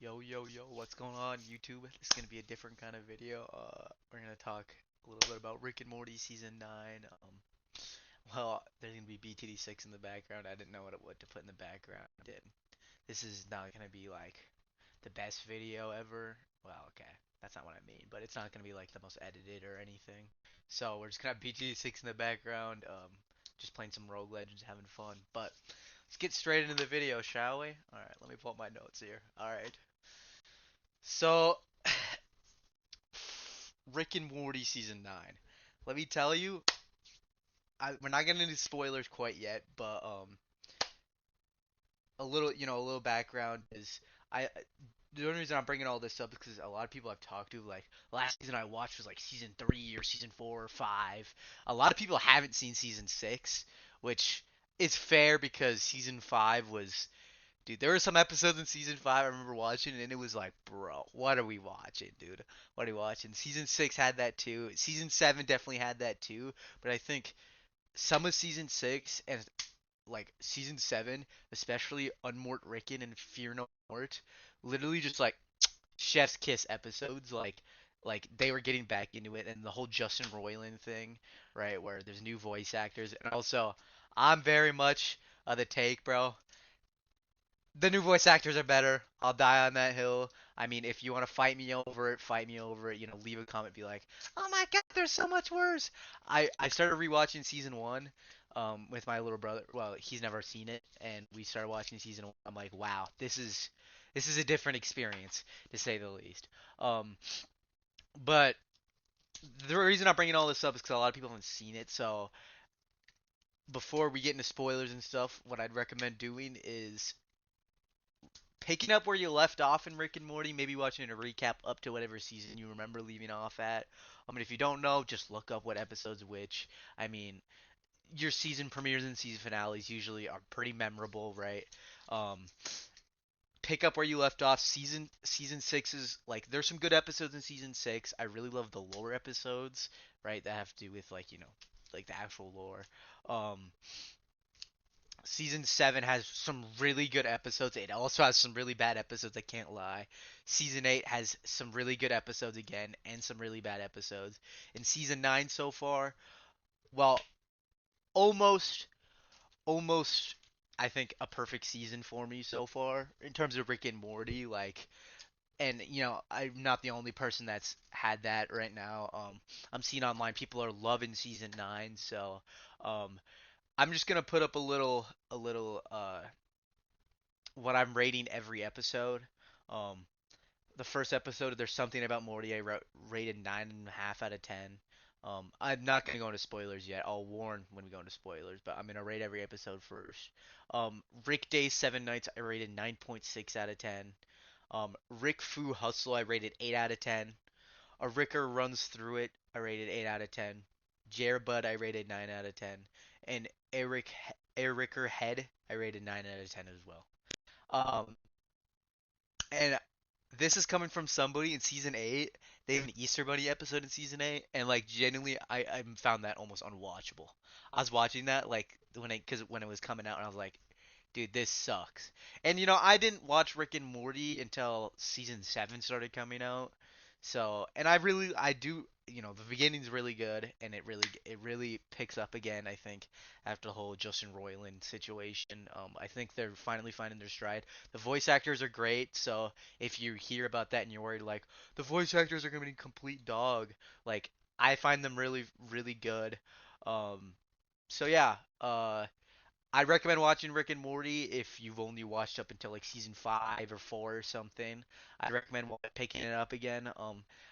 Yo, what's going on, YouTube? This is gonna be a different kind of video. We're gonna talk a little bit about Rick and Morty season 9. Well, there's gonna be BTD6 in the background. I didn't know what to put in the background. This is not gonna be like the best video ever. Well, okay, that's not what I mean, but it's not gonna be like the most edited or anything. So we're just gonna have BTD6 in the background, just playing some Rogue Legends, having fun. But let's get straight into the video, shall we? All right, let me pull up my notes here. All right. So, Rick and Morty season 9. Let me tell you, we're not getting into spoilers quite yet, but a little background is I the only reason I'm bringing all this up is because a lot of people I've talked to, like last season I watched was like season 3 or season 4 or 5. A lot of people haven't seen season 6, which is fair because season 5 was. Dude, there were some episodes in season 5 I remember watching, and it was like, bro, what are we watching, dude? What are we watching? Season 6 had that too. Season 7 definitely had that too. But I think some of season 6 and like season 7, especially Unmort Rickon and Fear No Mort, literally just like chef's kiss episodes. Like they were getting back into it, and the whole Justin Roiland thing, right? Where there's new voice actors, and also I'm very much the take, bro. The new voice actors are better. I'll die on that hill. I mean, if you want to fight me over it, fight me over it. Leave a comment, be like, "Oh my God, there's so much worse." I started rewatching season 1, with my little brother. Well, he's never seen it, and we started watching season 1. I'm like, wow, this is a different experience to say the least. Um, but the reason I'm bringing all this up is because a lot of people haven't seen it. So before we get into spoilers and stuff, what I'd recommend doing is picking up where you left off in Rick and Morty, maybe watching a recap up to whatever season you remember leaving off at. I mean, if you don't know, just look up what episode's which. I mean, your season premieres and season finales usually are pretty memorable, right? Um, pick up where you left off. Season 6 is like there's some good episodes in season 6. I really love the lore episodes, right? That have to do with like the actual lore. Um, Season 7 has some really good episodes. It also has some really bad episodes, I can't lie. Season 8 has some really good episodes again and some really bad episodes. In season 9 so far, well, almost almost I think a perfect season for me so far in terms of Rick and Morty, like, and I'm not the only person that's had that right now. I'm seeing online people are loving season 9, so um I'm just gonna put up a little what I'm rating every episode. Um, the first episode, there's something about Morty. Rated 9.5 out of 10. I'm not gonna go into spoilers yet. I'll warn when we go into spoilers, but I'm gonna rate every episode first. Rick Day 7 Nights, I rated 9.6 out of 10. Rick Fu Hustle, I rated 8 out of 10. A Ricker Runs Through It, I rated 8 out of 10. Jerbud, I rated 9 out of 10. And Ericker Head, I rated 9 out of 10 as well. Um, and this is coming from somebody in season 8. They have an Easter Bunny episode in season 8, and like genuinely, I found that almost unwatchable. I was watching that like when it was coming out, and I was like, dude, this sucks. And I didn't watch Rick and Morty until season 7 started coming out. So, and I do, the beginning's really good, and it really picks up again, I think, after the whole Justin Roiland situation. I think they're finally finding their stride. The voice actors are great, so if you hear about that and you're worried like the voice actors are going to be complete dog, like I find them really really good. Um, so yeah, I recommend watching Rick and Morty if you've only watched up until like season 5 or 4 or something. I'd recommend picking it up again.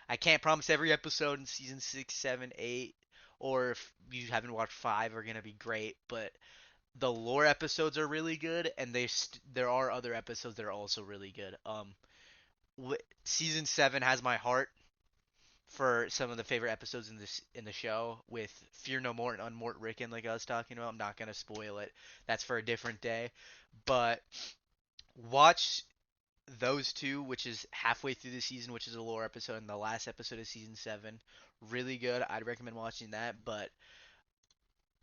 I can't promise every episode in season 6, 7, 8, or if you haven't watched 5 are gonna be great, but the lore episodes are really good, and there are other episodes that are also really good. Season 7 has my heart for some of the favorite episodes in the show with Fear No More and Unmort Rickon, like I was talking about. I'm not gonna spoil it. That's for a different day. But watch those two, which is halfway through the season, which is a lore episode, and the last episode of season 7. Really good. I'd recommend watching that. But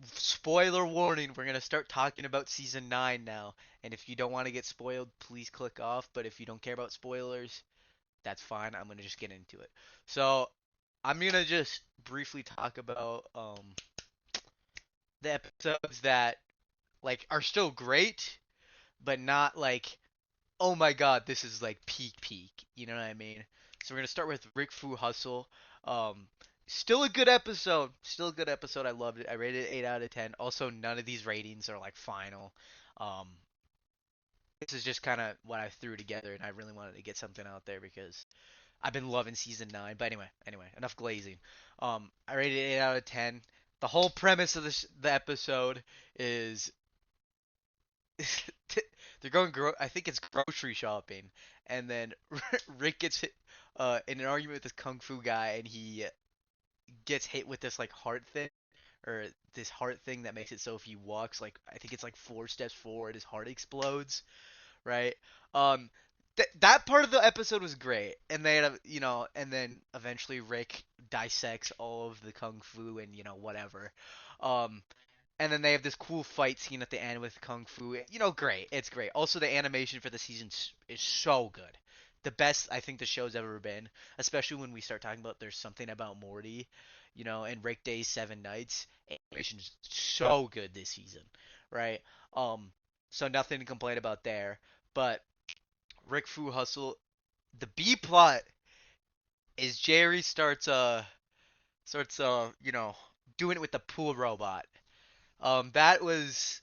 Spoiler warning, we're gonna start talking about season 9 now. And if you don't want to get spoiled, please click off. But if you don't care about spoilers, that's fine. I'm gonna just get into it. So I'm gonna just briefly talk about the episodes that like are still great, but not like, oh my god, this is like peak peak. You know what I mean? So we're gonna start with Rick Fu Hustle. Um, Still a good episode. Still a good episode. I loved it. I rated it 8 out of 10. Also, none of these ratings are like final. Um, this is just kind of what I threw together, and I really wanted to get something out there because I've been loving season 9. But anyway, enough glazing. I rated it 8 out of 10. The whole premise of the episode is they're going I think it's grocery shopping, and then Rick gets hit in an argument with this kung fu guy, and he gets hit with this like heart thing, or this heart thing that makes it so if he walks like, I think it's like 4 steps forward, his heart explodes, right? Um, that part of the episode was great, and they had and then eventually Rick dissects all of the kung fu and whatever. Um, and then they have this cool fight scene at the end with Kung Fu. Great. It's great. Also, the animation for the season is so good. The best I think the show's ever been, especially when we start talking about There's Something About Morty, and Rick Day's Seven Nights. Animation's so good this season, right? Um, so nothing to complain about there. But Rick Fu Hustle, the B plot is Jerry starts doing it with the pool robot. That was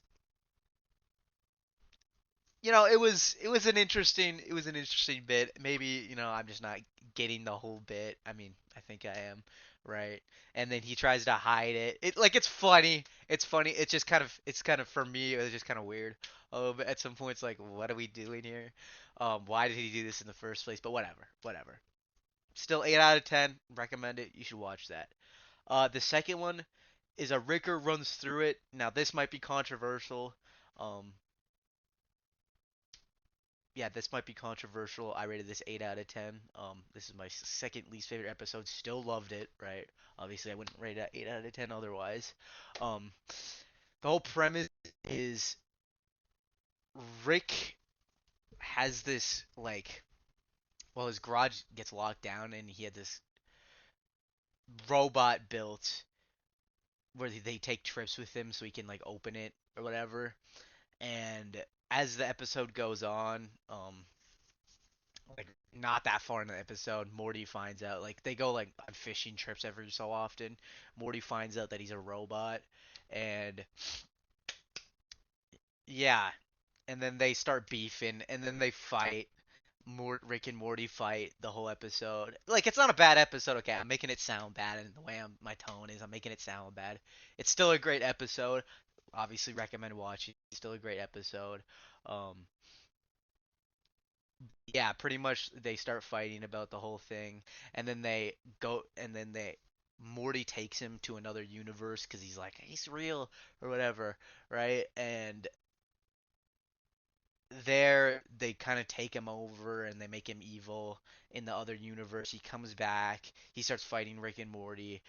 it was an interesting bit. Maybe, I'm just not getting the whole bit. I mean, I think I am, right? And then he tries to hide it. It's funny. It's funny. It's kind of for me, it was just kind of weird. At some points, like, what are we doing here? Why did he do this in the first place? But whatever, whatever. Still 8 out of 10. Recommend it. You should watch that. The second one is a Ricker runs through it. Now this might be controversial. Um, yeah, this might be controversial. I rated this 8 out of 10. This is my second least favorite episode. Still loved it, right? Obviously, I wouldn't rate it 8 out of 10 otherwise. Um, the whole premise is Rick has this, like, well, his garage gets locked down, and he had this robot built where they take trips with him so he can, like, open it or whatever. And as the episode goes on, like not that far in the episode, Morty finds out, like, they go like on fishing trips every so often. Morty finds out that he's a robot, and yeah, and then they start beefing, and then they fight. Rick and Morty fight the whole episode. Like, it's not a bad episode. Okay, I'm making it sound bad, and the way my tone is, I'm making it sound bad. It's still a great episode. Obviously, recommend watching. It's still a great episode. Um, yeah, pretty much they start fighting about the whole thing, and then Morty takes him to another universe because he's like, he's real or whatever, right? And there they kind of take him over and they make him evil in the other universe. He comes back, he starts fighting Rick and Morty.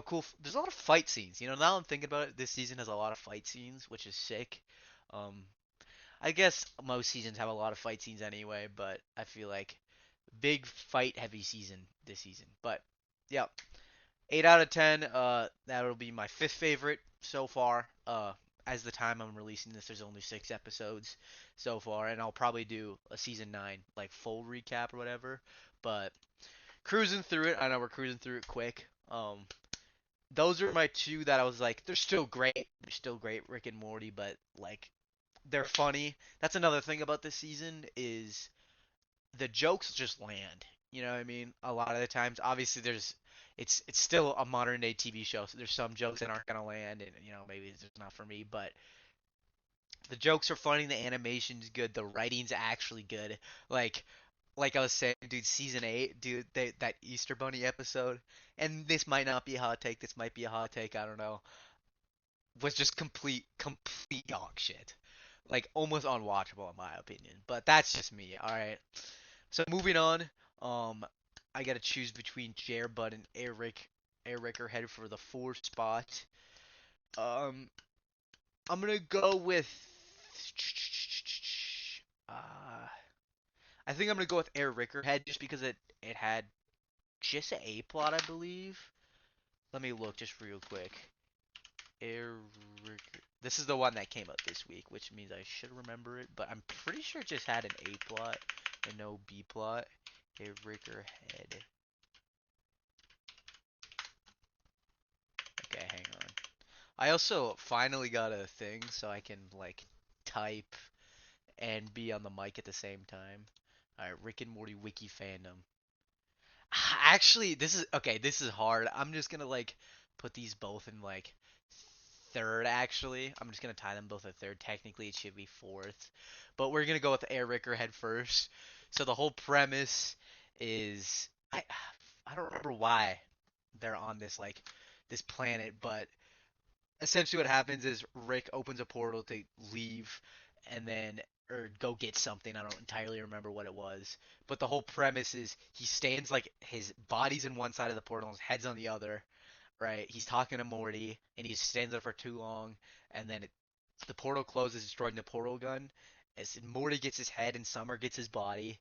Cool. There's a lot of fight scenes. Now I'm thinking about it, this season has a lot of fight scenes, which is sick. Um, I guess most seasons have a lot of fight scenes anyway, but I feel like big fight heavy season this season. But yeah, 8 out of 10. That'll be my fifth favorite so far. As the time I'm releasing this, there's only 6 episodes so far, and I'll probably do a season 9 like full recap or whatever. But cruising through it, I know we're cruising through it quick. Those are my two that I was like, they're still great. They're still great, Rick and Morty, but like they're funny. That's another thing about this season is the jokes just land. You know what I mean? A lot of the times, obviously, it's still a modern day TV show, so there's some jokes that aren't gonna land, and maybe it's just not for me. But the jokes are funny, the animation's good, the writing's actually good. Like I was saying, dude, season 8, dude, that Easter Bunny episode, and this might not be a hot take, this might be a hot take, I don't know, was just complete dog shit. Like almost unwatchable in my opinion. But that's just me. All right. So moving on, um, I gotta choose between Jerbud and Eric. Eric are headed for the 4th spot. Um, I'm gonna go with. I think I'm gonna go with Air Rickerhead just because it had just an A plot, I believe. Let me look just real quick. Air Ricker. This is the one that came out this week, which means I should remember it. But I'm pretty sure it just had an A plot and no B plot. Air Rickerhead. Okay, hang on. I also finally got a thing so I can like type and be on the mic at the same time. Alright, Rick and Morty wiki fandom. Actually, this is okay, this is hard. I'm just gonna like put these both in like third actually. I'm just gonna tie them both at third. Technically it should be fourth. But we're gonna go with Air Ricker head first. So the whole premise is I don't remember why they're on this like this planet, but essentially what happens is Rick opens a portal to leave and then or go get something. I don't entirely remember what it was. But the whole premise is he stands like his body's in one side of the portal and his head's on the other, right? He's talking to Morty and he stands there for too long and then the portal closes, destroying the portal gun. As Morty gets his head and Summer gets his body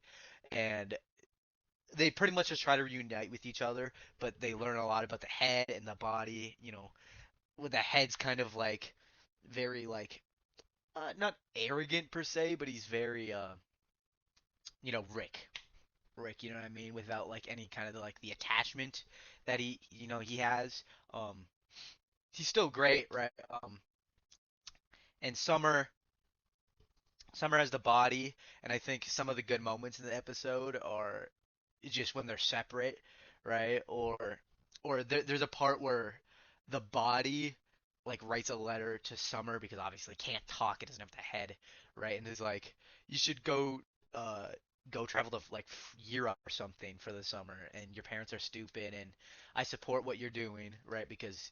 and they pretty much just try to reunite with each other, but they learn a lot about the head and the body, with the head's kind of like very like not arrogant per se, but he's very Rick. Rick, you know what I mean, without like any kind of like the attachment that he has. Um he's still great, right? And Summer has the body, and I think some of the good moments in the episode are just when they're separate, right? Or there's a part where the body like writes a letter to Summer because obviously it can't talk, it doesn't have the head, right? And there's like you should uh go travel to like Europe or something for the summer, and your parents are stupid, and I support what you're doing, right? Because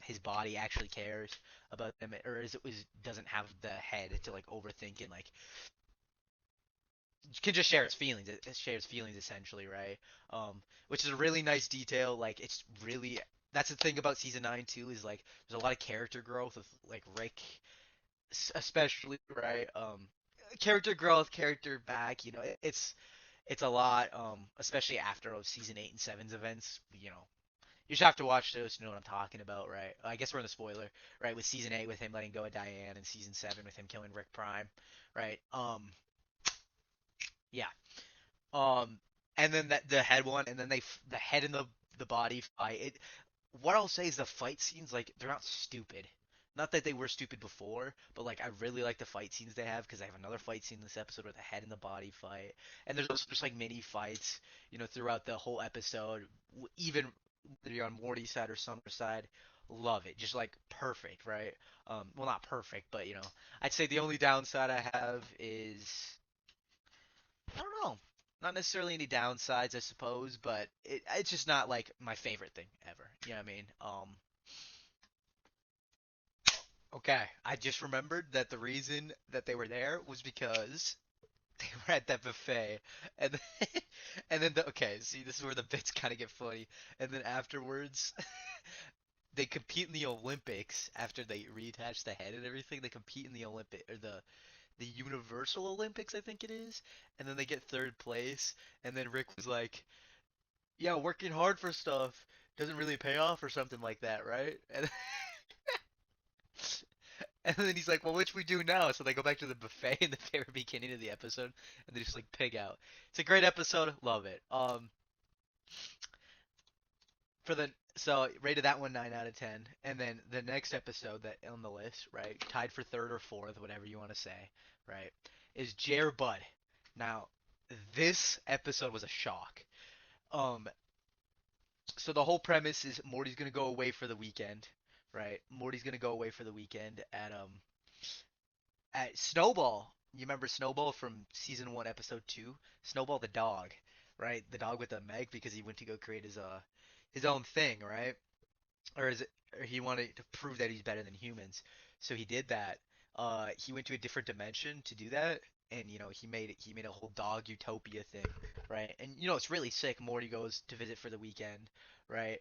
his body actually cares about them, or doesn't have the head to like overthink and like can just share its feelings. It shares feelings essentially, right? Which is a really nice detail. Like it's really that's the thing about season 9 too is like there's a lot of character growth with like Rick, especially, right? Character growth, character back. It's a lot. Especially after season 8 and seven's events. You just have to watch those to know what I'm talking about, right? I guess we're in the spoiler, right? With season 8 with him letting go of Diane and season 7 with him killing Rick Prime, right? Yeah. Um, and then the head one, and then the head and the body fight. What I'll say is the fight scenes, like they're not stupid. Not that they were stupid before, but like I really like the fight scenes they have because I have another fight scene in this episode with the head and the body fight, and there's also just like mini fights, throughout the whole episode. Even whether you're on Morty's side or Summer's side, love it. Just like perfect, right? Well, not perfect, but I'd say the only downside I have is I don't know. Not necessarily any downsides, I suppose, but it's just not like my favorite thing ever. You know what I mean? Okay, I just remembered that the reason that they were there was because they were at that buffet, and then, and then okay, see, this is where the bits kind of get funny, and then afterwards, they compete in the Olympics after they reattach the head and everything. They compete in the Olympic or the Universal Olympics, I think it is, and then they get third place, and then Rick was like, yeah, working hard for stuff doesn't really pay off or something like that, right? And then he's like, well, which we do now? So they go back to the buffet in the very beginning of the episode, and they just like pig out. It's a great episode, love it. For the so rated that one 9 out of 10, and then the next episode that on the list, right, tied for third or fourth, whatever you want to say, right, is Jerbud. Now, this episode was a shock. Um, so the whole premise is Morty's gonna go away for the weekend, right? Morty's gonna go away for the weekend at Snowball. You remember Snowball from season 1, episode 2? Snowball the dog, right? The dog with the Meg because he went to go create his own thing, right? Or is it or he wanted to prove that he's better than humans. So he did that. He went to a different dimension to do that, and he made a whole dog utopia thing, right? And it's really sick. Morty goes to visit for the weekend, right?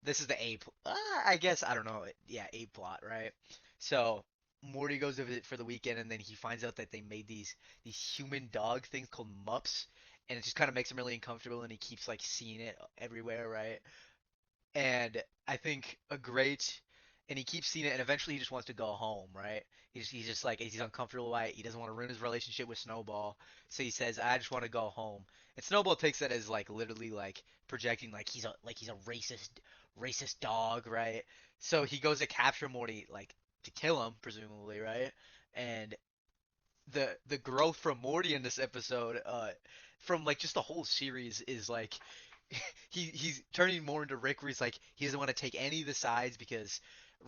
This is the I guess I don't know. Yeah, A plot, right? So Morty goes to visit for the weekend, and then he finds out that they made these human dog things called mups, and it just kind of makes him really uncomfortable, and he keeps like seeing it everywhere, right? And I think a great, and he keeps seeing it, and eventually he just wants to go home, right? He's just like he's uncomfortable by it. He doesn't want to ruin his relationship with Snowball, so he says, "I just want to go home." And Snowball takes that as like literally like projecting like he's a racist dog, right? So he goes to capture Morty, like to kill him, presumably, right? And the growth from Morty in this episode, from like just the whole series is like he's turning more into Rick, where he's like he doesn't want to take any of the sides because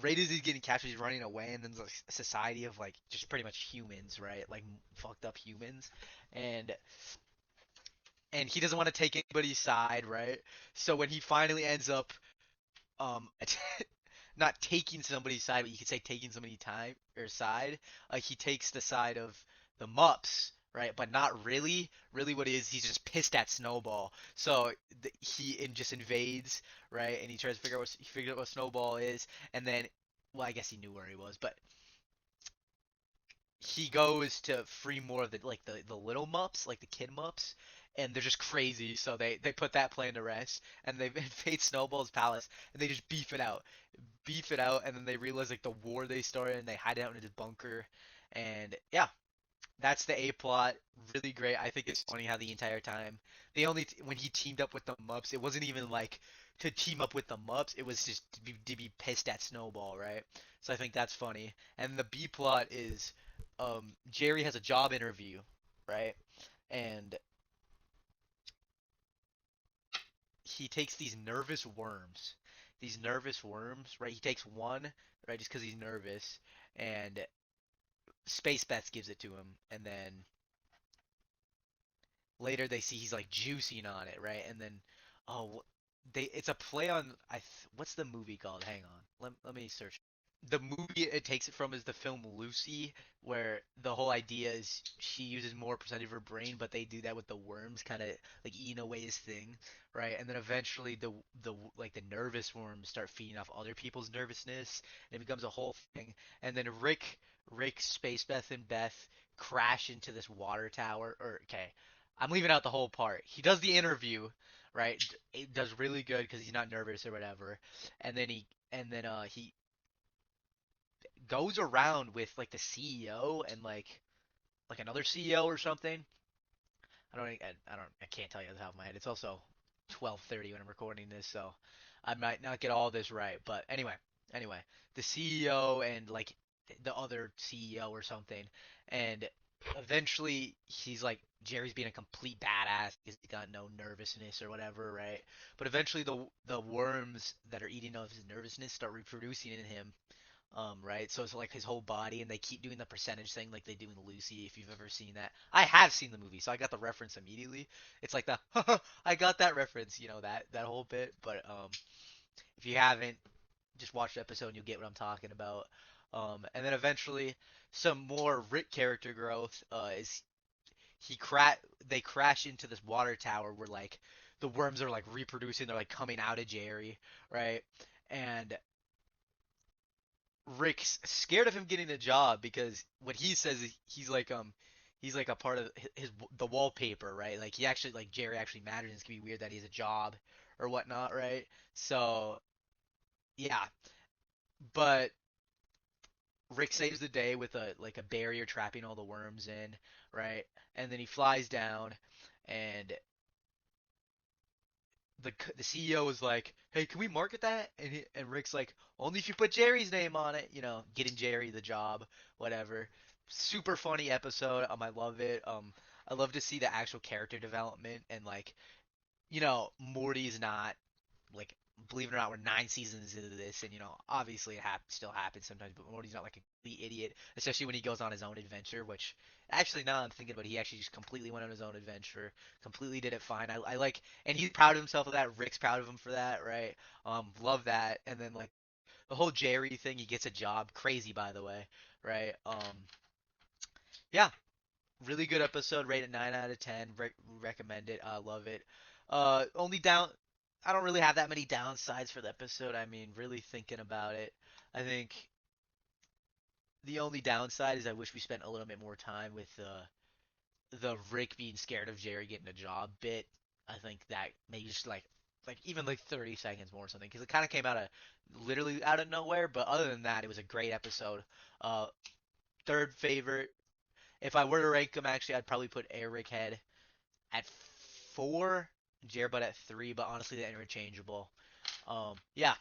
right as he's getting captured, he's running away, and then there's like a society of like just pretty much humans, right? Like fucked up humans, and and he doesn't want to take anybody's side, right? So when he finally ends up um not taking somebody's side, but you could say taking somebody's time or side. He takes the side of the Mups, right? But not really. Really, what it is, he's just pissed at Snowball. So just invades, right? And he tries to figure out what Snowball is, and then, well, I guess he knew where he was, but he goes to free more of the little Mups, like the kid Mups, and they're just crazy. So they put that plan to rest, and they invade Snowball's palace, and they just beef it out, and then they realize like the war they started, and they hide out in his bunker, and yeah, that's the A plot. Really great. I think it's funny how the entire time when he teamed up with the Mups, it wasn't even like to team up with the Mups. It was just to be pissed at Snowball, right? So I think that's funny. And the B plot is Jerry has a job interview, right? And he takes these nervous worms, right? He takes one, right, just because he's nervous, and Space Beth gives it to him, and then later they see he's like juicing on it, right? And then, oh, it's a play on what's the movie called? Hang on, let me search. The movie it takes it from is the film Lucy, where the whole idea is she uses more percentage of her brain, but they do that with the worms, kind of like eating away his thing, right? And then eventually the nervous worms start feeding off other people's nervousness, and it becomes a whole thing. And then Rick, Space Beth, and Beth crash into this water tower. Or okay, I'm leaving out the whole part. He does the interview, right? It does really good because he's not nervous or whatever, and then he goes around with like the CEO and like another CEO or something. I can't tell you off the top of my head. It's also 12:30 when I'm recording this, so I might not get all this right. But anyway, the CEO and like the other CEO or something, and eventually he's like Jerry's being a complete badass because he's got no nervousness or whatever, right? But eventually the worms that are eating off his nervousness start reproducing in him, right? So it's like his whole body, and they keep doing the percentage thing like they do in Lucy, if you've ever seen that. I have seen the movie, so I got the reference immediately. It's like the I got that reference, that whole bit. But if you haven't, just watch the episode and you'll get what I'm talking about. And then eventually, some more Rick character growth is they crash into this water tower where like the worms are like reproducing, they're like coming out of Jerry, right? And Rick's scared of him getting a job because what he says is he's like a part of the wallpaper, right? Like he actually like Jerry actually matters, and it's gonna be weird that he has a job or whatnot, right? So yeah, but Rick saves the day with a barrier trapping all the worms in, right? And then he flies down, and the CEO was like, "Hey, can we market that?" And Rick's like, "Only if you put Jerry's name on it, getting Jerry the job, whatever." Super funny episode. I love it. I love to see the actual character development, and like, Morty's not like, believe it or not, we're 9 seasons into this, and obviously it still happens sometimes, but Morty's not like a complete idiot, especially when he goes on his own adventure. Which actually, now I'm thinking about it, he actually just completely went on his own adventure, completely did it fine. I like, and he's proud of himself for that. Rick's proud of him for that, right? Love that. And then like the whole Jerry thing, he gets a job, crazy by the way, right? Yeah, Really good episode, rated 9 out of 10. Recommend it. I love it. Only down. I don't really have that many downsides for the episode. I mean, really thinking about it, I think the only downside is I wish we spent a little bit more time with the Rick being scared of Jerry getting a job bit. I think that maybe just like even like 30 seconds more or something because it kind of came out of literally out of nowhere. But other than that, it was a great episode. Uh, third favorite. If I were to rank them, actually, I'd probably put Eric Head at 4, Jerbud at 3. But honestly, they're interchangeable. Yeah.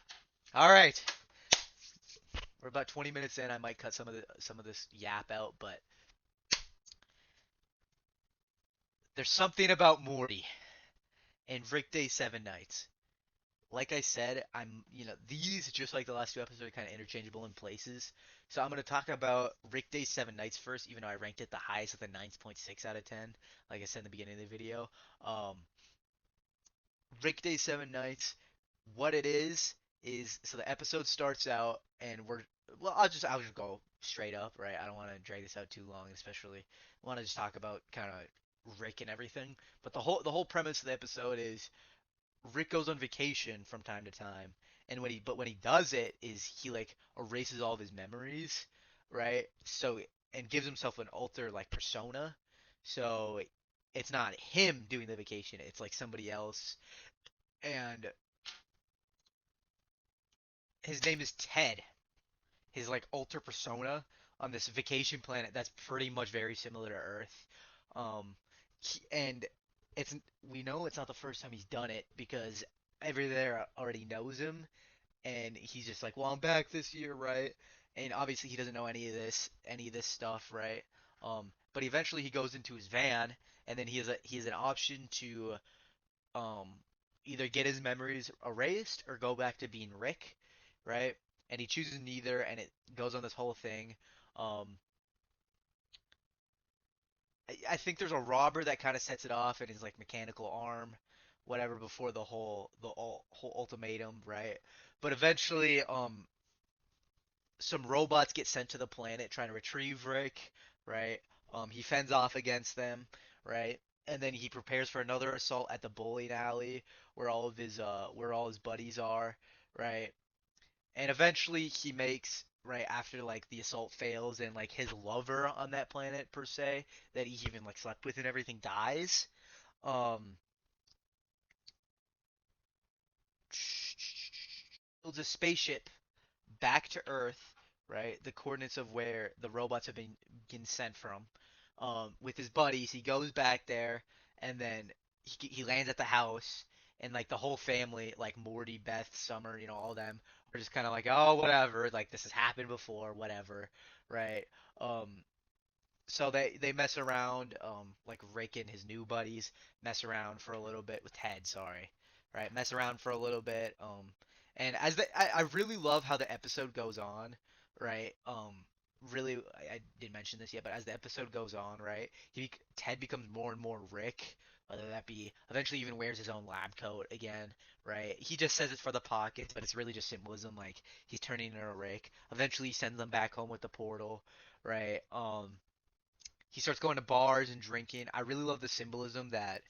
All right. We're about 20 minutes in. I might cut some of this yap out, but there's something about Morty and Rick Day Seven Nights. Like I said, these just like the last two episodes are kind of interchangeable in places. So I'm gonna talk about Rick Day Seven Nights first, even though I ranked it the highest with a 9.6 out of 10. Like I said in the beginning of the video, um, Rick Day Seven Nights. What it is so the episode starts out and we're well. I'll just go straight up, right? I don't want to drag this out too long, especially want to just talk about kind of Rick and everything. But the whole premise of the episode is Rick goes on vacation from time to time, and when he does it, is he like erases all of his memories, right? So and gives himself an alter like persona. So it's not him doing the vacation; it's like somebody else, and his name is Ted. His like alter persona on this vacation planet that's pretty much very similar to Earth. Um, and it's we know it's not the first time he's done it because everybody there already knows him, and he's just like, "Well, I'm back this year, right?" And obviously he doesn't know any of this stuff, right? But eventually he goes into his van, and then he has an option to um either get his memories erased or go back to being Rick, right? And he chooses neither, and it goes on this whole thing. Um, I think there's a robber that kind of sets it off in his like mechanical arm, whatever, before the whole ultimatum, right? But eventually, some robots get sent to the planet trying to retrieve Rick, right? He fends off against them, right? And then he prepares for another assault at the bowling alley where all his buddies are, right? And eventually he makes right after like the assault fails and like his lover on that planet per se that he even like slept with and everything dies. Um, builds a spaceship back to Earth, right? The coordinates of where the robots have been sent from. With his buddies, he goes back there, and then he lands at the house, and like the whole family, like Morty, Beth, Summer, all of them are just kind of like, oh, whatever, like this has happened before, whatever, right? Um, so they mess around, like Rick and his new buddies mess around for a little bit with Ted, sorry, right? Mess around for a little bit, and I really love how the episode goes on, right? Really, I didn't mention this yet, but as the episode goes on, right, Ted becomes more and more Rick, whether that be eventually even wears his own lab coat again, right? He just says it's for the pockets, but it's really just symbolism, like he's turning into a Rick. Eventually, he sends them back home with the portal, right? He starts going to bars and drinking. I really love the symbolism that,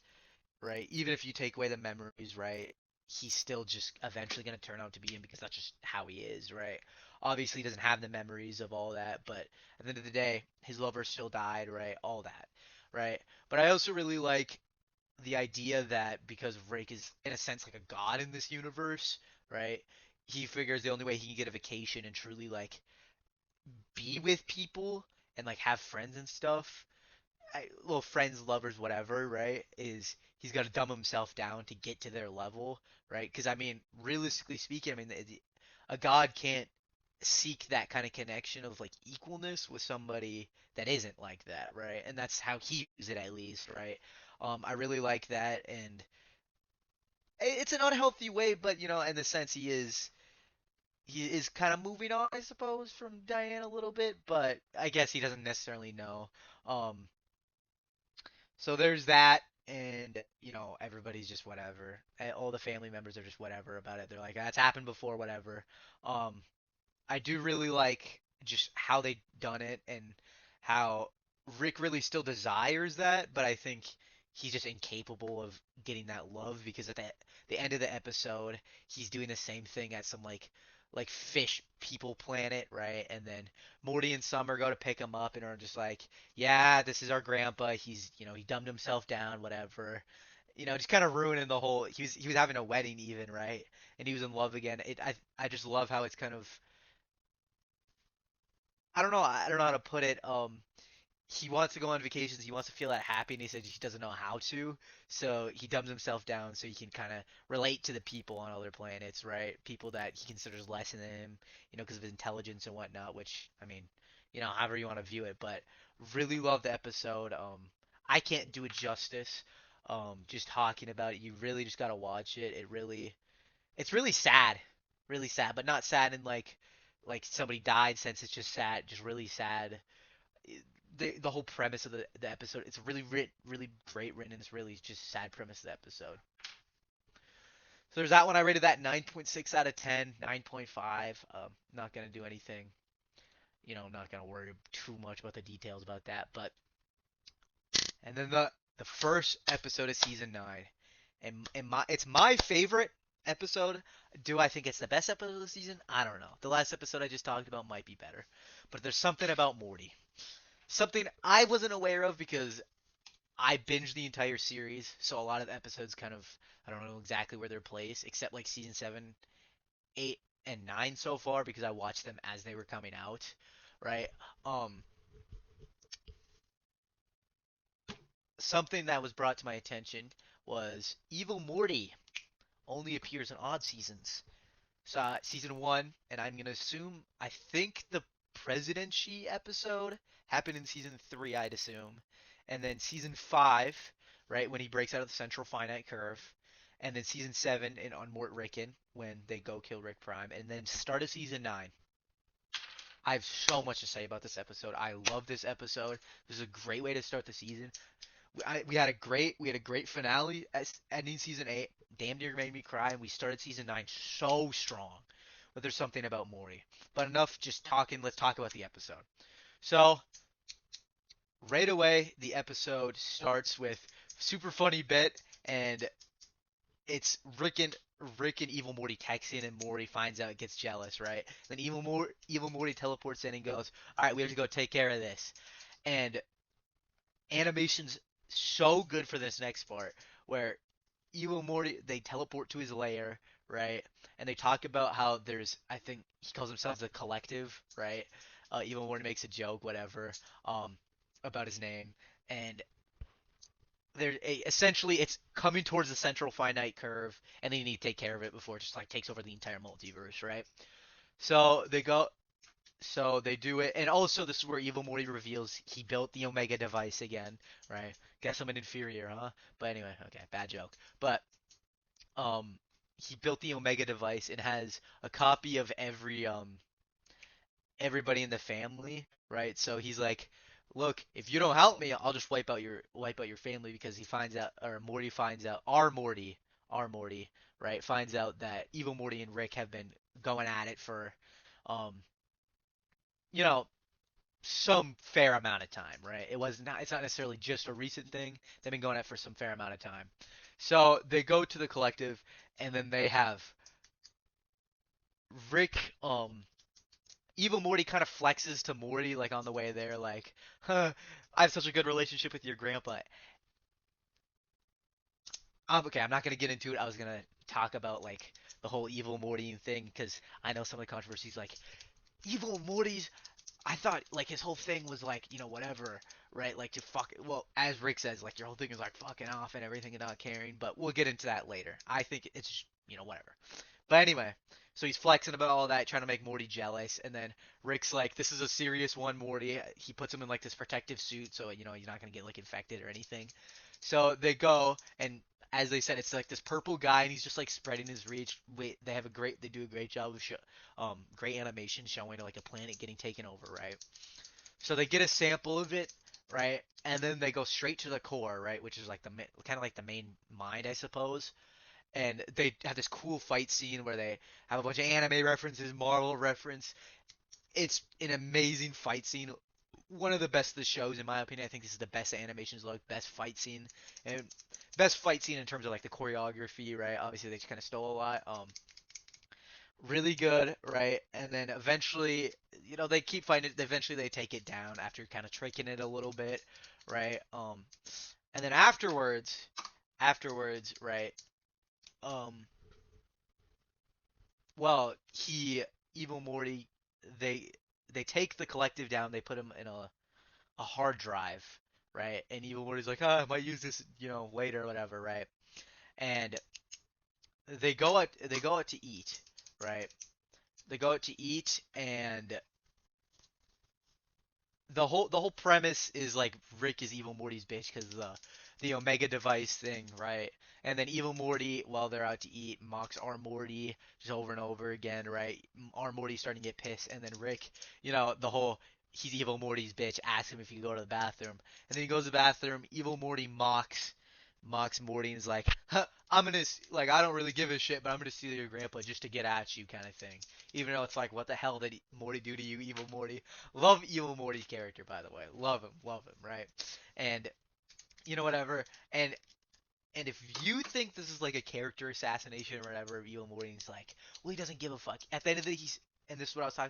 right, even if you take away the memories, right, he's still just eventually going to turn out to be him because that's just how he is, right? Obviously, he doesn't have the memories of all that, but at the end of the day, his lover still died, right? All that, right? But I also really like the idea that because Rick is, in a sense, like a god in this universe, right? He figures the only way he can get a vacation and truly, like, be with people and, like, have friends and stuff well, friends, lovers, whatever, right? Is he's got to dumb himself down to get to their level, right? Because I mean, realistically speaking, I mean, a god can't seek that kind of connection of like equalness with somebody that isn't like that, right? And that's how he views it, at least, right? I really like that, and it's an unhealthy way, but in the sense he is kind of moving on, I suppose, from Diane a little bit, but I guess he doesn't necessarily know. Um, So there's that, and everybody's just whatever. All the family members are just whatever about it. They're like, that's happened before, whatever. I do really like just how they done it and how Rick really still desires that, but I think he's just incapable of getting that love because at the end of the episode, he's doing the same thing at some like fish people planet, right? And then Morty and Summer go to pick him up and are just like, "Yeah, this is our grandpa. He's, he dumbed himself down, whatever." Just kind of ruining the whole. He was having a wedding even, right? And he was in love again. I just love how it's kind of. I don't know how to put it. He wants to go on vacations. He wants to feel that happy, and he says he doesn't know how to. So he dumbs himself down so he can kind of relate to the people on other planets, right? People that he considers less than him, because of his intelligence and whatnot. Which I mean, however you want to view it, but really love the episode. I can't do it justice. Just talking about it, you really just gotta watch it. It's really sad, but not sad in like somebody died sense. It's just sad, just really sad. The whole premise of the episode, it's really great written, and it's really just sad premise of the episode. So there's that one. I rated that 9.6 out of 10, 9.5. Not gonna do anything, not gonna worry too much about the details about that. But and then the first episode of season 9, and it's my favorite episode. Do I think it's the best episode of the season? I don't know. The last episode I just talked about might be better, but there's something about Morty. Something I wasn't aware of because I binged the entire series, so a lot of the episodes kind of I don't know exactly where they're placed, except like season 7, 8, and 9 so far because I watched them as they were coming out, right? Um, Something that was brought to my attention was Evil Morty only appears in odd seasons. So season 1, and I'm gonna assume I think the presidency episode happened in season 3, I'd assume, and then season 5, right when he breaks out of the central finite curve, and then season 7 in on Mort Ricken when they go kill Rick Prime, and then start of season 9. I have so much to say about this episode. I love this episode. This is a great way to start the season. We had a great finale ending season 8. Damn near made me cry, and we started season 9 so strong. But there's something about Maury. But enough just talking. Let's talk about the episode. So right away, the episode starts with super funny bit, and it's Rick and Evil Morty texting, and Morty finds out, gets jealous, right? Then Evil Morty teleports in and goes, "All right, we have to go take care of this." And animation's so good for this next part where Evil Morty they teleport to his lair, right? And they talk about how there's I think he calls himself the collective, right? Evil Morty makes a joke, whatever, um, about his name, and essentially it's coming towards the central finite curve, and they need to take care of it before it just like takes over the entire multiverse, right? So they go, so they do it, and also this is where Evil Morty reveals he built the Omega device again, right? Guess I'm an inferior, huh? But anyway, okay, bad joke. But um, he built the Omega device and has a copy of everybody in the family, right? So he's like, look, if you don't help me, I'll just wipe out your family because he finds out, or Morty finds out, our Morty, right? Finds out that Evil Morty and Rick have been going at it for, um, you know, some fair amount of time, right? It's not necessarily just a recent thing. They've been going at it for some fair amount of time. So they go to the collective, and then they have Rick, Evil Morty kind of flexes to Morty like on the way there, like, huh, I have such a good relationship with your grandpa. Okay, I'm not gonna get into it. I was gonna talk about like the whole Evil Morty thing because I know some of the controversies. Like Evil Morty's I thought like his whole thing was like, whatever, right? Like to fuck. Well, as Rick says, like your whole thing is like fucking off and everything and not caring. But we'll get into that later. I think it's just, whatever. But anyway, so he's flexing about all that, trying to make Morty jealous, and then Rick's like, "This is a serious one, Morty." He puts him in like this protective suit, so he's not gonna get like infected or anything. So they go, and as they said, it's like this purple guy, and he's just like spreading his reach. Wait, they do a great job of great animation showing like a planet getting taken over, right? So they get a sample of it, right? And then they go straight to the core, right? Which is like kind of like the main mind, I suppose. And they have this cool fight scene where they have a bunch of anime references, Marvel reference. It's an amazing fight scene. one of the best of the shows in my opinion. I think this is the best animations look, best fight scene, and best fight scene in terms of like the choreography, right? Obviously they kind of stole a lot. Really good, right? And then eventually, they keep fighting. Eventually they take it down after kind of tricking it a little bit, right? And then afterwards, right? Um, well, Evil Morty, they they take the collective down. They put him in a hard drive, right? And Evil Morty's like, I might use this, later or whatever, right? And they go out to eat, right? They go out to eat, and the whole premise is like Rick is Evil Morty's bitch because the Omega device thing, right? And then Evil Morty, while they're out to eat, mocks R Morty just over and over again, right? R Morty's starting to get pissed, and then Rick, the whole he's Evil Morty's bitch, asks him if he can go to the bathroom, and then he goes to the bathroom. Evil Morty mocks Morty and is like, huh, like I don't really give a shit, but I'm gonna steal your grandpa just to get at you, kind of thing. Even though it's like, what the hell did Morty do to you, Evil Morty? Love Evil Morty's character, by the way. Love him, right? And whatever. And if you think this is like a character assassination or whatever, Evil Morty's like, well, he doesn't give a fuck. At the end of the day, and this is what I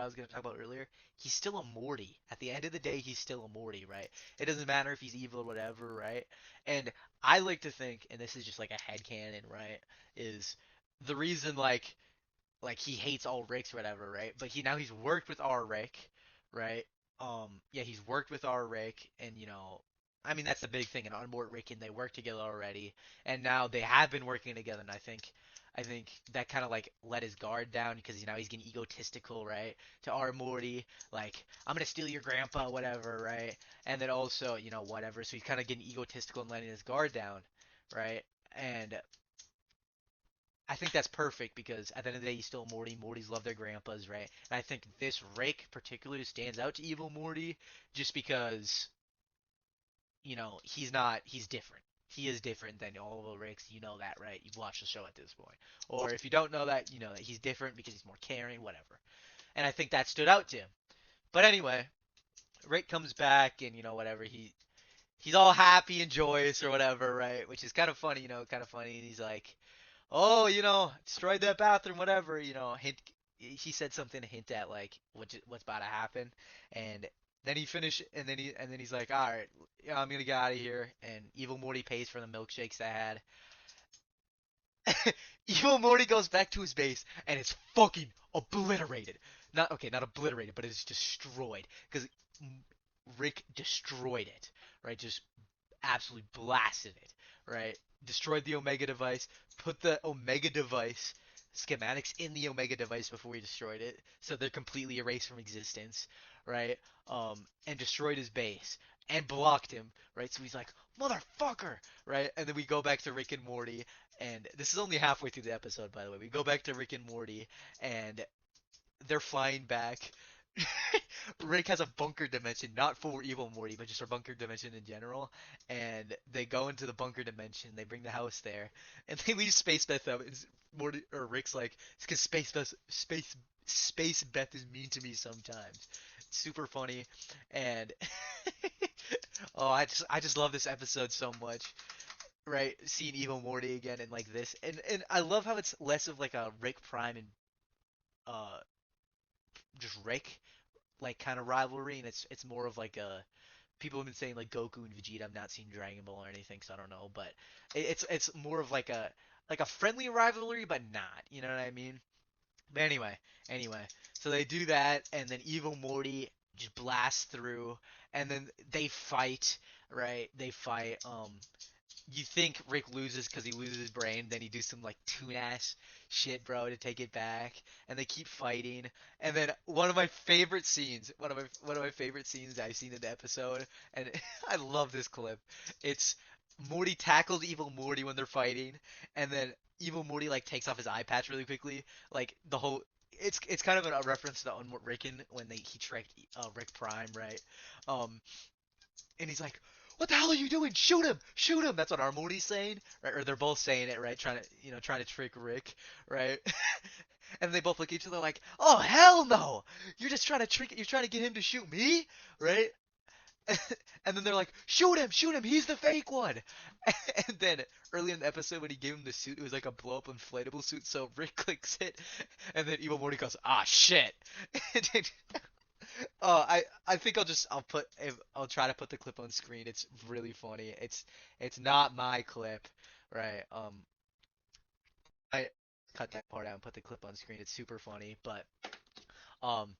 was gonna talk about earlier. He's still a Morty. At the end of the day, he's still a Morty, right? It doesn't matter if he's evil or whatever, right? And I like to think, and this is just like a headcanon, right? Is the reason like he hates all Ricks or whatever, right? But he's worked with R Rick, right? Yeah, he's worked with R Rick, and I mean that's the big thing. And Unmort Rick and they work together already, and now they have been working together. And I think that kind of like let his guard down because now he's getting egotistical, right? To R Morty, like I'm gonna steal your grandpa, whatever, right? And then also whatever. So he's kind of getting egotistical and letting his guard down, right? And I think that's perfect because at the end of the day, he's still Morty. Mortys love their grandpas, right? And I think this Rick particularly stands out to Evil Morty just because, he's different. He is different than all of the Ricks. You know that, right? You've watched the show at this point. Or if you don't know that, you know that he's different because he's more caring, whatever. And I think that stood out to him. But anyway, Rick comes back and, whatever, he's all happy and joyous or whatever, right? Which is kind of funny, kind of funny. And he's like, oh, destroyed that bathroom, whatever, hint. He said something to hint at like what's about to happen, and then he finished, and then he's like, all right, yeah, I'm gonna get out of here. And Evil Morty pays for the milkshakes I had. Evil Morty goes back to his base, and it's fucking obliterated. Not okay, not obliterated, but it's destroyed because Rick destroyed it, right? Just absolutely blasted it, right? Destroyed the Omega device, put the Omega device schematics in the Omega device before we destroyed it, so they're completely erased from existence, right? And destroyed his base and blocked him, right? So he's like, motherfucker, right? And then we go back to Rick and Morty, and this is only halfway through the episode, by the way. We go back to Rick and Morty, and they're flying back. Rick has a bunker dimension, not for Evil Morty, but just a bunker dimension in general. And they go into the bunker dimension. They bring the house there, and they leave Space Beth out. And Morty or Rick's like, it's because Space Beth is mean to me sometimes. It's super funny, and oh, I just love this episode so much. Right, seeing Evil Morty again and like this, and I love how it's less of like a Rick Prime and uh just Rick like kind of rivalry, and it's more of like a people have been saying like Goku and Vegeta. I've not seen Dragon Ball or anything, so I don't know, but it's more of like a friendly rivalry, but not. You know what I mean? But anyway, so they do that, and then Evil Morty just blasts through, and then they fight. Right? They fight. You think Rick loses because he loses his brain, then he do some like toon ass shit, bro, to take it back, and they keep fighting. And then one of my favorite scenes I've seen in the episode, and I love this clip. It's Morty tackles Evil Morty when they're fighting, and then Evil Morty like takes off his eye patch really quickly, like the whole. It's kind of a reference to Unmort Rickon when he tricked Rick Prime, right? Um, and he's like, "What the hell are you doing? Shoot him! Shoot him!" That's what Armori's saying, right? Or they're both saying it, right? Trying to trick Rick, right? And they both look at each other like, "Oh hell no! You're just trying to trick. You're trying to get him to shoot me, right?" And then they're like, shoot him, he's the fake one." And then early in the episode when he gave him the suit, it was like a blow up inflatable suit. So Rick clicks it, and then Evil Morty goes, "Ah shit." And then, I think I'll try to put the clip on screen. It's really funny. It's not my clip, right? I cut that part out and put the clip on screen. It's super funny, but um,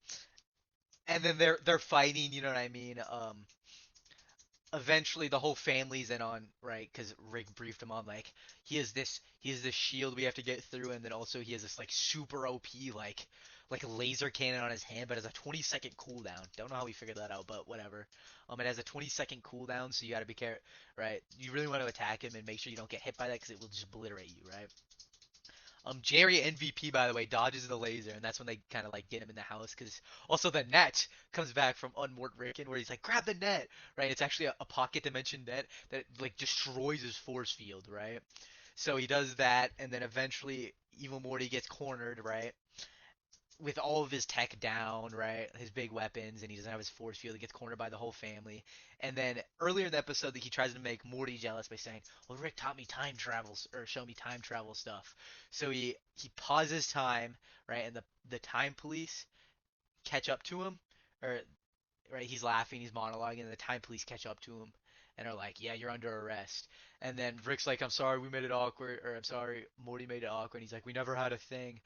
and then they're fighting. You know what I mean? Eventually the whole family's in on, right, because Rick briefed him on like he has this shield we have to get through, and then also he has this like super OP like a laser cannon on his hand, but has a 20-second cooldown. Don't know how we figured that out, but whatever. It has a 20-second cooldown, so you got to be careful, right? You really want to attack him and make sure you don't get hit by that because it will just obliterate you, right? Jerry MVP, by the way, dodges the laser, and that's when they kind of like get him in the house. Because also the net comes back from Unmort Ricken, where he's like, grab the net, right? It's actually a pocket dimension net that like destroys his force field, right? So he does that, and then eventually Evil Morty gets cornered, right? With all of his tech down, right? His big weapons, and he doesn't have his force field. He gets cornered by the whole family. And then earlier in the episode, he tries to make Morty jealous by saying, "Well, Rick taught me time travels or show me time travel stuff." So he pauses time, right? And the time police catch up to him, or right? He's laughing, he's monologuing, and the time police catch up to him. And are like, "Yeah, you're under arrest." And then Rick's like, "I'm sorry, we made it awkward," or "I'm sorry, Morty made it awkward." And he's like, "We never had a thing."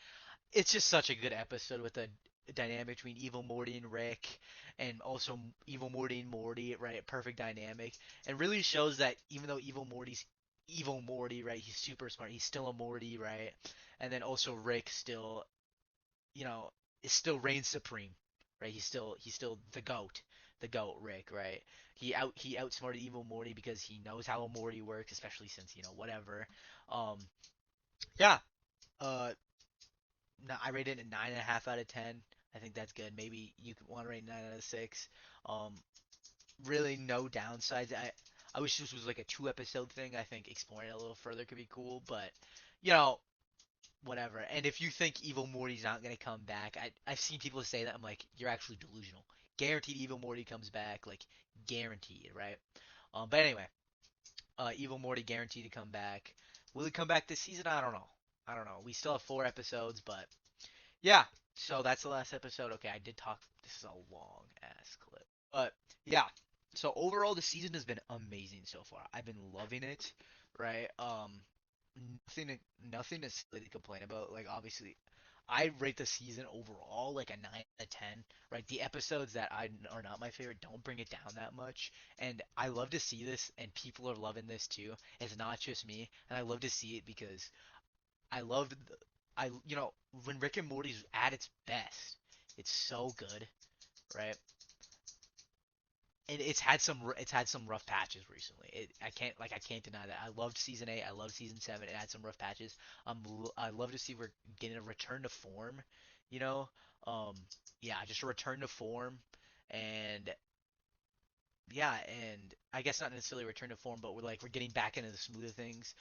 It's just such a good episode with the dynamic between Evil Morty and Rick, and also Evil Morty and Morty, right? Perfect dynamic, and really shows that even though Evil Morty's Evil Morty, right? He's super smart. He's still a Morty, right? And then also Rick still, you know, is still reigns supreme, right? He's still the goat Rick, right? He outsmarted Evil Morty because he knows how a Morty works, especially since whatever. Um, yeah. Uh, no, I rated it a 9.5 out of 10. I think that's good. Maybe you could want to rate 9 out of 6. Um, really no downsides. I wish this was like a 2 episode thing. I think exploring it a little further could be cool, but you know, whatever. And if you think Evil Morty's not gonna come back, I've seen people say that. I'm like, you're actually delusional. Guaranteed Evil Morty comes back, like guaranteed, right? But anyway, Evil Morty guaranteed to come back. Will he come back this season? I don't know. I don't know. We still have 4 episodes, but yeah, so that's the last episode. Okay, I did talk. This is a long ass clip. But yeah, so overall the season has been amazing so far. I've been loving it, right? Nothing to, nothing to really complain about. Like obviously, I rate the season overall like a 9 out of 10. Right, the episodes that are not my favorite don't bring it down that much, and I love to see this, and people are loving this too. It's not just me, and I love to see it because I loved when Rick and Morty's at its best, it's so good, right? And it's had some rough patches recently. I can't deny that. I loved season 8. I loved season 7. It had some rough patches. I love to see we're getting a return to form, you know. Um, yeah, just a return to form, and yeah, and I guess not necessarily return to form, but we're getting back into the smooth of things.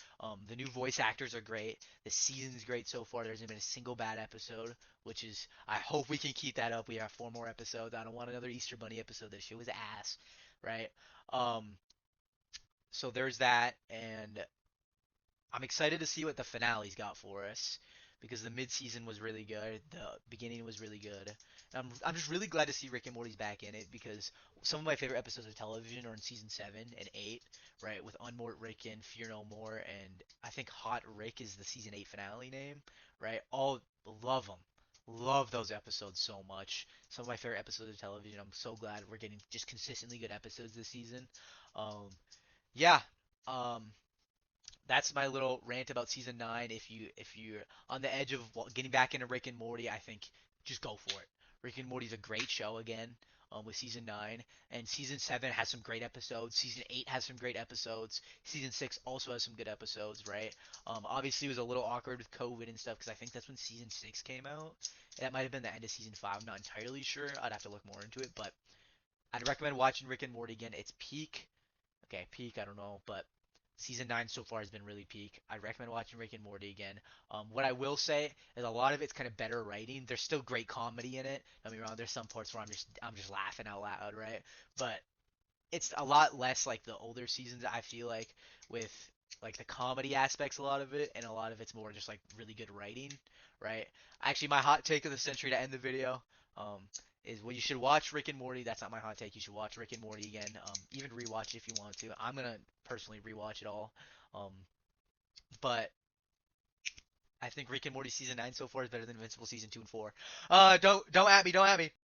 The new voice actors are great. The season's great so far. There hasn't been a single bad episode, which is I hope we can keep that up. We have 4 more episodes. I don't want another Easter Bunny episode. This shit was ass, right? Um, so there's that, and I'm excited to see what the finale's got for us because the mid-season was really good. The beginning was really good. I'm just really glad to see Rick and Morty's back in it because some of my favorite episodes of television are in season 7 and 8, right? With Unmort Rick and Fear No More, and I think Hot Rick is the season 8 finale name, right? All love them. Love those episodes so much. Some of my favorite episodes of television. I'm so glad we're getting just consistently good episodes this season. Um, yeah. Um, that's my little rant about season 9. If you're on the edge of getting back into Rick and Morty, I think just go for it. Rick and Morty's a great show again. With season 9, and season 7 has some great episodes. Season 8 has some great episodes. Season 6 also has some good episodes, right? Obviously it was a little awkward with COVID and stuff because I think that's when season 6 came out. That might have been the end of season 5. I'm not entirely sure. I'd have to look more into it, but I'd recommend watching Rick and Morty again. It's peak. Okay, peak. I don't know, but Season 9 so far has been really peak. I recommend watching Rick and Morty again. What I will say is a lot of it's kind of better writing. There's still great comedy in it. Don't get me wrong. There's some parts where I'm just laughing out loud, right? But it's a lot less like the older seasons. I feel like with like the comedy aspects, a lot of it, and a lot of it's more just like really good writing, right? Actually, my hot take of the century to end the video, um, is well, you should watch Rick and Morty. That's not my hot take. You should watch Rick and Morty again. Even rewatch it if you want to. I'm gonna personally rewatch it all. Um, but I think Rick and Morty season 9 so far is better than Invincible season 2 and 4. Don't at me. Don't at me.